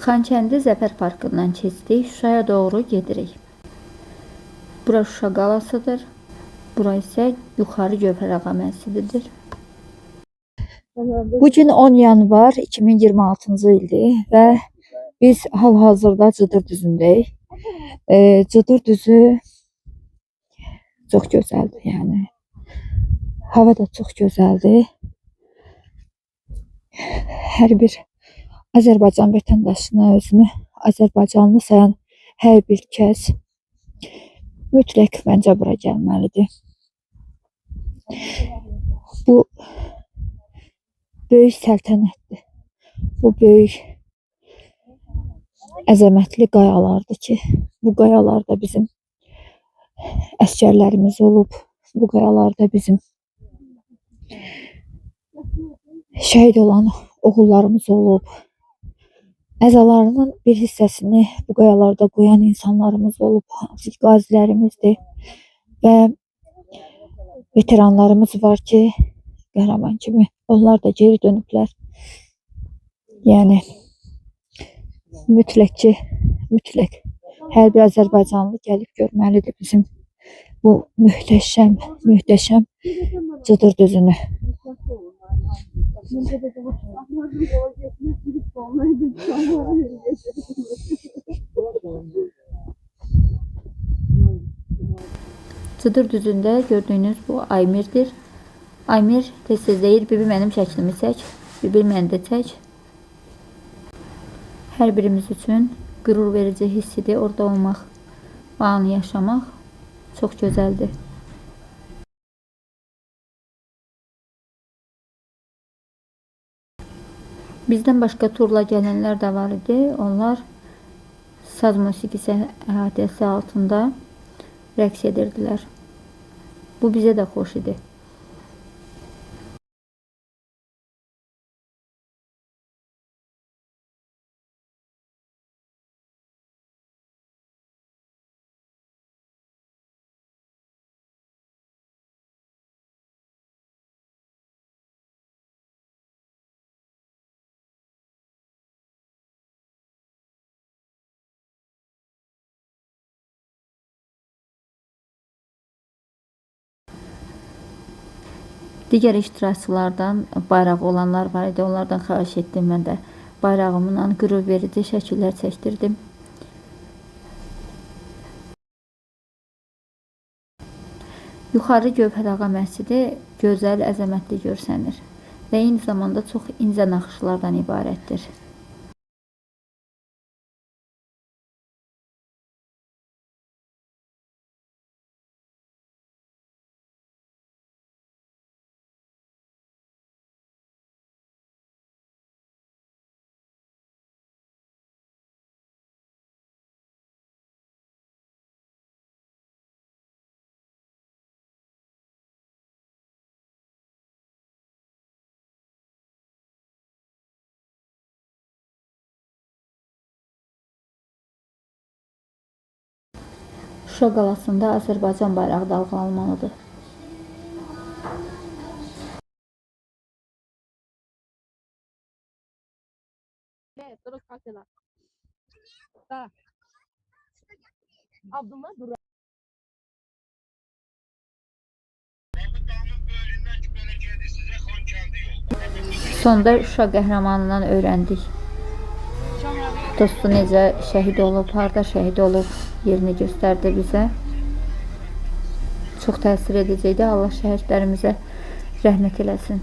Xankəndi Zəfər Parkından keçdik, Şuşaya doğru gedirik. Bura Şuşa qalasıdır. Bura isə Yuxarı Gövhərağa məscididir. Bugün 10 yanvar 2026-cı ildir və biz hal-hazırda Cıdır düzündəyik. Cıdır düzü çox gözəldir, yəni. Hava da çox gözəldir. Hər bir Azərbaycan vətəndaşına, özünü Azərbaycanlı sayan hər bir kəs mütləq məncə bura gəlməlidir. Bu böyük səltənətdir. Bu böyük əzəmətli qayalardır ki, bu qayalarda bizim əsgərlərimiz olub, bu qayalarda bizim şəhid olan oğullarımız olub. Əzalarının bir hissəsini bu qayalarda qoyan insanlarımız olub, hansı qazilərimizdir və veteranlarımız var ki, qəhrəman kimi onlar da geri dönüblər. Yəni mütləq ki, mütləq hər bir Azərbaycanlı gəlib görməlidir bizim bu möhtəşəm Cıdır düzünü. Cıdır düzündə gördüyünüz bu Aymirdir. Aymir tez-tez deyir, bibi mənim şəklimi çək, bibi məndə çək. Hər birimiz üçün qürur verici hissidir orada olmaq, o anı yaşamaq çox gözəldir. Bizdən başqa turla gələnlər də var idi. Onlar saz musiqisi əhatəsi altında rəqs edirdilər. Bu bizə də xoş idi. Digər iştirakçılardan bayrağı olanlar var idi. Onlardan xahiş etdim, mən də bayrağımla qürur verici şəkillər çəkdirdim. Yuxarı Gövhərağa məscidi gözəl, əzəmətli görsənir və eyni zamanda çox incə naxışlardan ibarətdir. Şuşa qalasında Azərbaycan bayrağı dalğalanmalıdır. Sonda Şuşa qəhrəmanından öyrəndik. Dostu necə şəhid olub, harda şəhid olub, yerini göstərdi bizə. Çox təsir ediciydi. Allah şəhidlərimizə rəhmət eləsin.